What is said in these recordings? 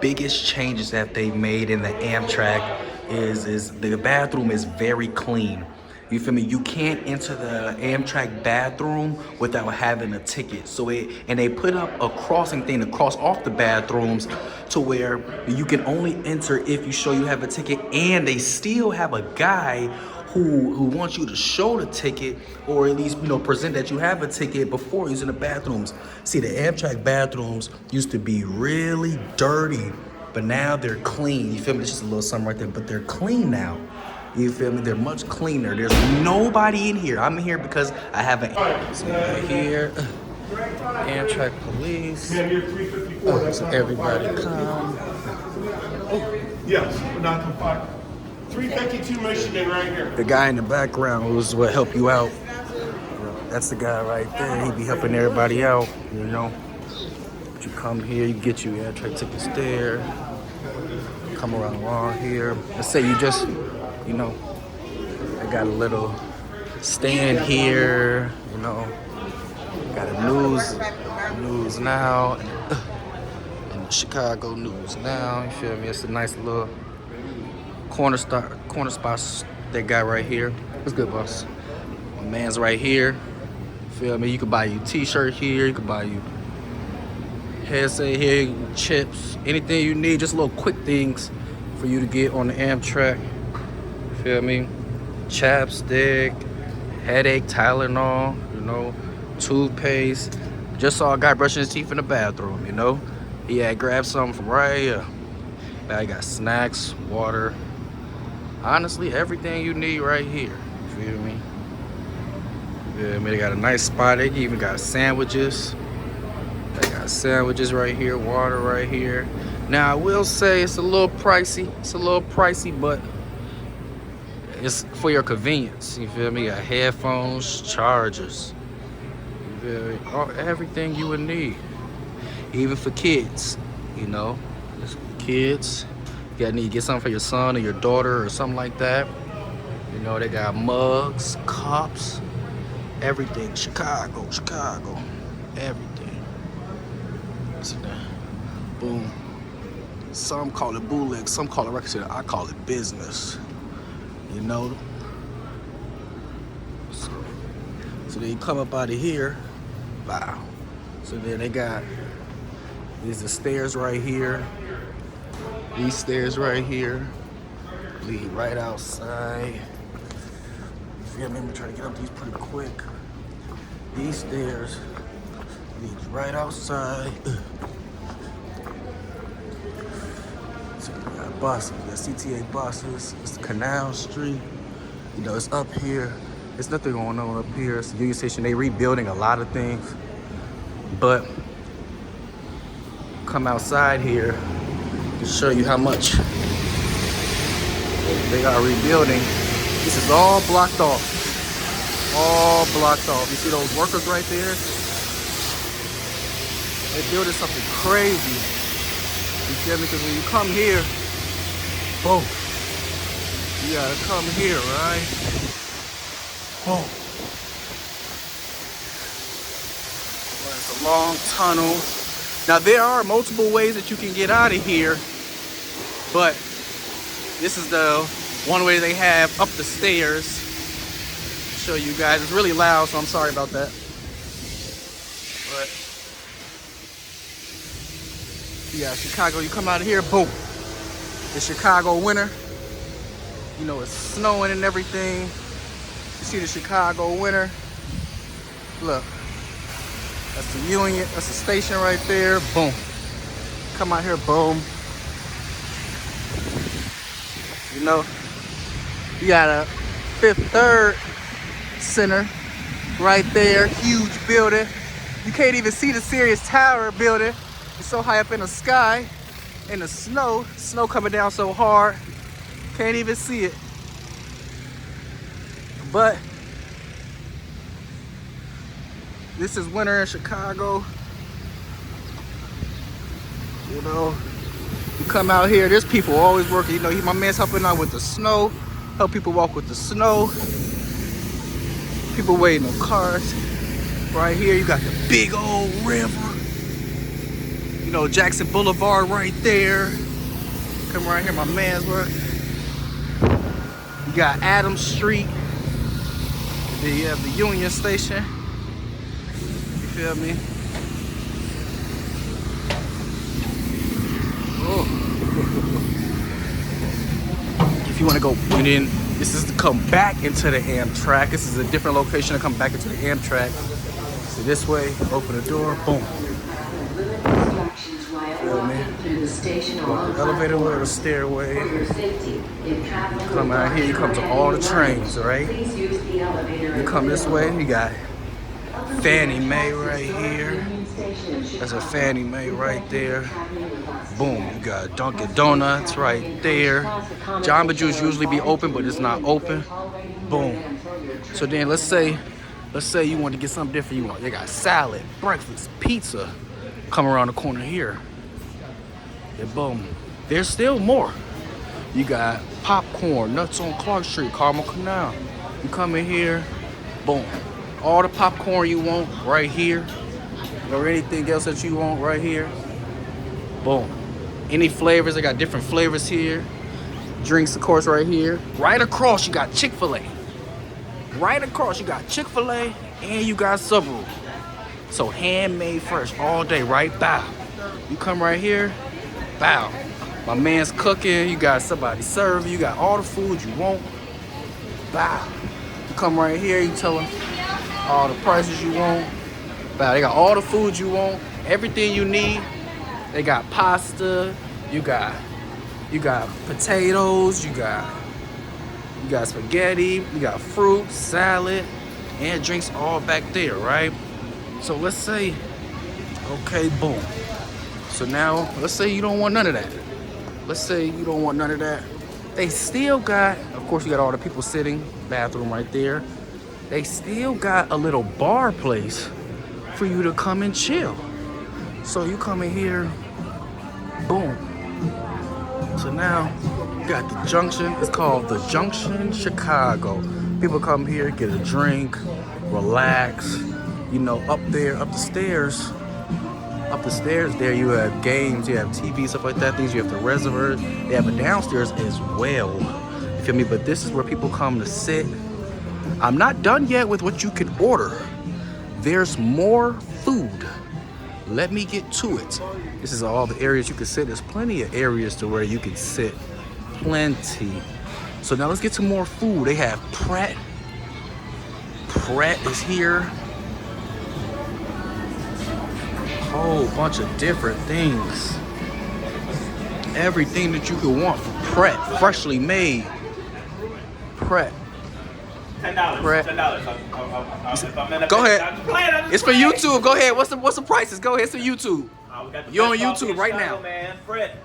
biggest changes that they've made in the Amtrak is the bathroom is very clean. You feel me? You can't enter the Amtrak bathroom without having a ticket. And they put up a crossing thing to cross off the bathrooms to where you can only enter if you show you have a ticket, and they still have a guy who wants you to show the ticket, or at least, you know, present that you have a ticket before using the bathrooms. See, the Amtrak bathrooms used to be really dirty, but now they're clean. You feel me? It's just a little something right there, but they're clean now. You feel me? They're much cleaner. There's nobody in here. I'm in here because I have an so right here. Amtrak police. So everybody come. Yes, we're not confined. 352 Michigan right here. The guy in the background was what help you out. That's the guy right there. He be helping everybody out, you know. But you come here, you get you Amtrak tickets there. Come around here. Let's say you just, you know, I got a little stand here, you know. Got a news now, and the Chicago News Now. You feel me? It's a nice little corner spot they got right here. What's good, boss? My man's right here. Feel me? You can buy you t-shirt here. You can buy you headset here, chips, anything you need. Just little quick things for you to get on the Amtrak. Feel me? Chapstick, headache, Tylenol, you know, toothpaste. Just saw a guy brushing his teeth in the bathroom, you know. He had grabbed something from right here. Now you got snacks, water. Honestly, everything you need right here. You feel me? Yeah, they got a nice spot. They even got sandwiches. They got sandwiches right here, water right here. Now I will say it's a little pricey. It's a little pricey, but it's for your convenience. You feel me? You got headphones, chargers. You feel me? Everything you would need. Even for kids, you know. Just kids. You need to get something for your son or your daughter or something like that. You know, they got mugs, cups, everything. Chicago, everything. See that? Boom. Some call it bootleg, some call it record store. I call it business. You know? So then you come up out of here. Wow. So then they got these are stairs right here. These stairs right here lead right outside. You feel me? I'm trying to get up these pretty quick. These stairs lead right outside. So we got buses, we got CTA buses. It's Canal Street. You know, it's up here. There's nothing going on up here. It's the Union Station. They rebuilding a lot of things. But come outside here to show you how much they are rebuilding. This is all blocked off. All blocked off. You see those workers right there? They're building something crazy. You feel me? Because when you come here, boom. You gotta come here, right? Boom. Well, it's a long tunnel. Now there are multiple ways that you can get out of here, but this is the one way they have up the stairs. Show you guys. It's really loud, so I'm sorry about that. But yeah, Chicago, you come out of here, boom. The Chicago winter. You know, it's snowing and everything. You see the Chicago winter. Look. That's the Union, that's the station right there, boom. Come out here, boom. You know, you got a Fifth Third Center right there, huge building. You can't even see the Sirius Tower building. It's so high up in the sky, in the snow coming down so hard, can't even see it. But this is winter in Chicago. You know, you come out here, there's people always working. You know, my man's helping out with the snow, help people walk with the snow. People waiting on cars. Right here, you got the big old river. You know, Jackson Boulevard right there. Come right here, my man's work. You got Adams Street. Then you have the Union Station. You feel me? Oh. If you want to go, and then this is to come back into the Amtrak. This is a different location to come back into the Amtrak. So this way, open the door, boom. Feel me? Walk the elevator or the stairway. Come out here, you come to all the trains, right? You come this way, you got Fannie Mae right here. That's a Fannie Mae right there. Boom, you got Dunkin' Donuts right there. Jamba Juice usually be open, but it's not open. Boom. So then let's say you want to get something different. They got salad, breakfast, pizza. Come around the corner here. And boom. There's still more. You got popcorn, nuts on Clark Street, Carmel Canal. You come in here, boom. All the popcorn you want right here. Or anything else that you want right here. Boom. Any flavors, they got different flavors here. Drinks, of course, right here. Right across, you got Chick-fil-A. Right across, you got Chick-fil-A and you got Subaru. So handmade fresh all day, right? Bow. You come right here, bow. My man's cooking, you got somebody serving, you got all the food you want. Bow. You come right here, you tell them all the prices you want. Bow. They got all the food you want, everything you need. They got pasta, you got potatoes, you got spaghetti, you got fruit, salad, and drinks all back there, right? So let's say, okay, boom. So now, let's say you don't want none of that. Let's say you don't want none of that. They still got, of course, you got all the people sitting, bathroom right there. They still got a little bar place for you to come and chill. So you come in here, boom. So now, you got the Junction. It's called the Junction Chicago. People come here, get a drink, relax. You know, up the stairs there you have games, you have TV, stuff like that, things you have to reserve. They have a downstairs as well. You feel me? But this is where people come to sit. I'm not done yet with what you can order. There's more food. Let me get to it. This is all the areas you can sit. There's plenty of areas to where you can sit. Plenty. So now let's get to more food. They have Pret. Pret is here. Whole bunch of different things. Everything that you could want from Pret, freshly made. Pret. $10. Pret. $10. Go ahead. It's for YouTube. Go ahead. What's the prices? Go ahead. It's for YouTube. You're on YouTube right now. Man. Pret.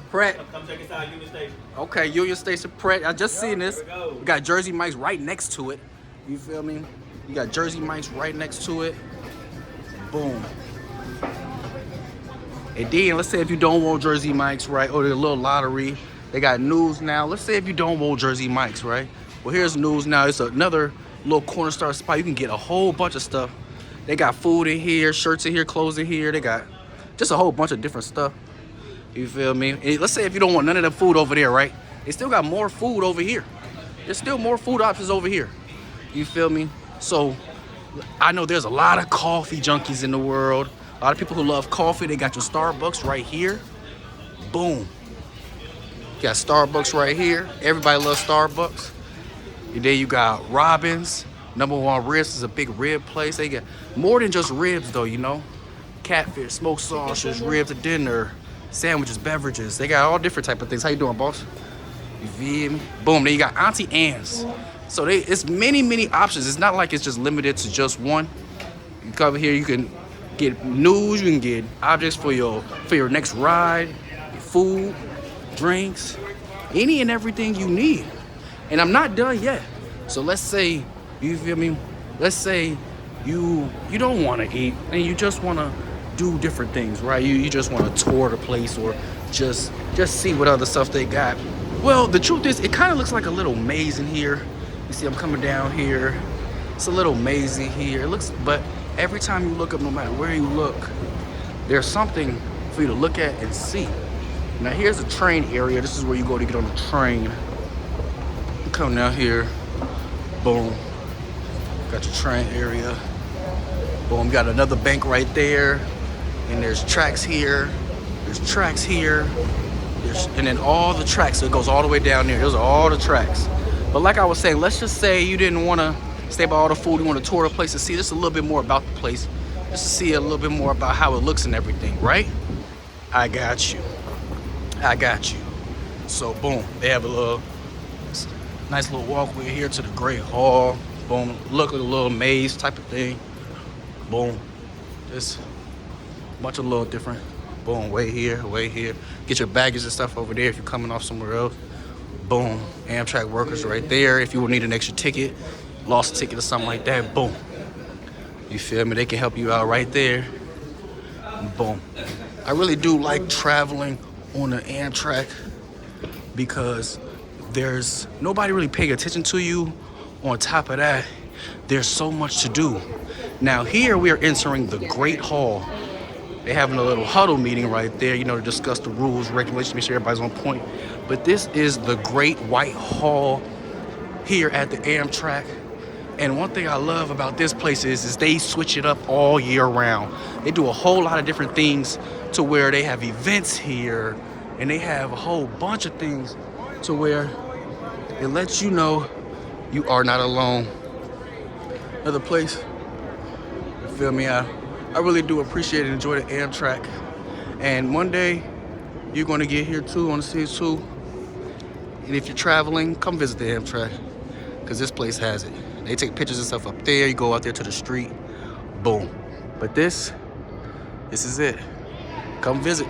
Pret. Come check us out, Union Station. Okay, Union Station Pret. I just seen this. Here We got Jersey Mike's right next to it. You feel me? You got Jersey Mike's right next to it. Boom. And then let's say if you don't want Jersey Mike's, right, or the little lottery, they got News Now. Let's say if you don't want Jersey Mike's, right? Well, here's News Now. It's another little corner store spot. You can get a whole bunch of stuff. They got food in here, shirts in here, clothes in here. They got just a whole bunch of different stuff. You feel me? And let's say if you don't want none of the food over there, right? They still got more food over here. There's still more food options over here. You feel me? So I know there's a lot of coffee junkies in the world. A lot of people who love coffee. They got your Starbucks right here. Boom. You got Starbucks right here. Everybody loves Starbucks. And then you got Robin's. #1 Ribs is a big rib place. They got more than just ribs though, you know. Catfish, smoked sausage, ribs at dinner, sandwiches, beverages. They got all different type of things. How you doing, boss? You feel me? Boom. Then you got Auntie Anne's. So it's many options. It's not like it's just limited to just one. You come here, you can get news, you can get objects for your next ride, food, drinks, any and everything you need. And I'm not done yet. So let's say, you feel me? Let's say you don't want to eat and you just want to do different things, right? You just want to tour the place or just see what other stuff they got. Well, the truth is, it kind of looks like a little maze in here. You see, I'm coming down here. It's a little maze in here. It looks, but every time you look up, no matter where you look, there's something for you to look at and see. Now here's the train area. This is where you go to get on the train. You come down here, boom. Got your train area. Boom, got another bank right there. And there's tracks here. There's tracks here. And then all the tracks, so it goes all the way down there. Those are all the tracks. But like I was saying, let's just say you didn't want to stay by all the food. You want to tour the place and see just a little bit more about the place. Just to see a little bit more about how it looks and everything, right? I got you. I got you. So boom, they have a little nice little walkway here to the Great Hall. Boom, look at a little maze type of thing. Boom, just a bunch of little different. Boom, way here, way here. Get your baggage and stuff over there if you're coming off somewhere else. Boom, Amtrak workers right there. If you would need an extra ticket, lost a ticket or something like that, boom. You feel me? They can help you out right there. Boom. I really do like traveling on the Amtrak because there's nobody really paying attention to you. On top of that, there's so much to do. Now here we are entering the Great Hall. They're having a little huddle meeting right there, you know, to discuss the rules, regulations, make sure everybody's on point. But this is the Great White Hall here at the Amtrak. And one thing I love about this place is they switch it up all year round. They do a whole lot of different things to where they have events here, and they have a whole bunch of things to where it lets you know you are not alone. Another place, you feel me? I really do appreciate and enjoy the Amtrak. And one day, you're gonna get here too, on the see it too. And if you're traveling, come visit the Amtrak, because this place has it. They take pictures and stuff up there. You go out there to the street, boom. But this is it. Come visit.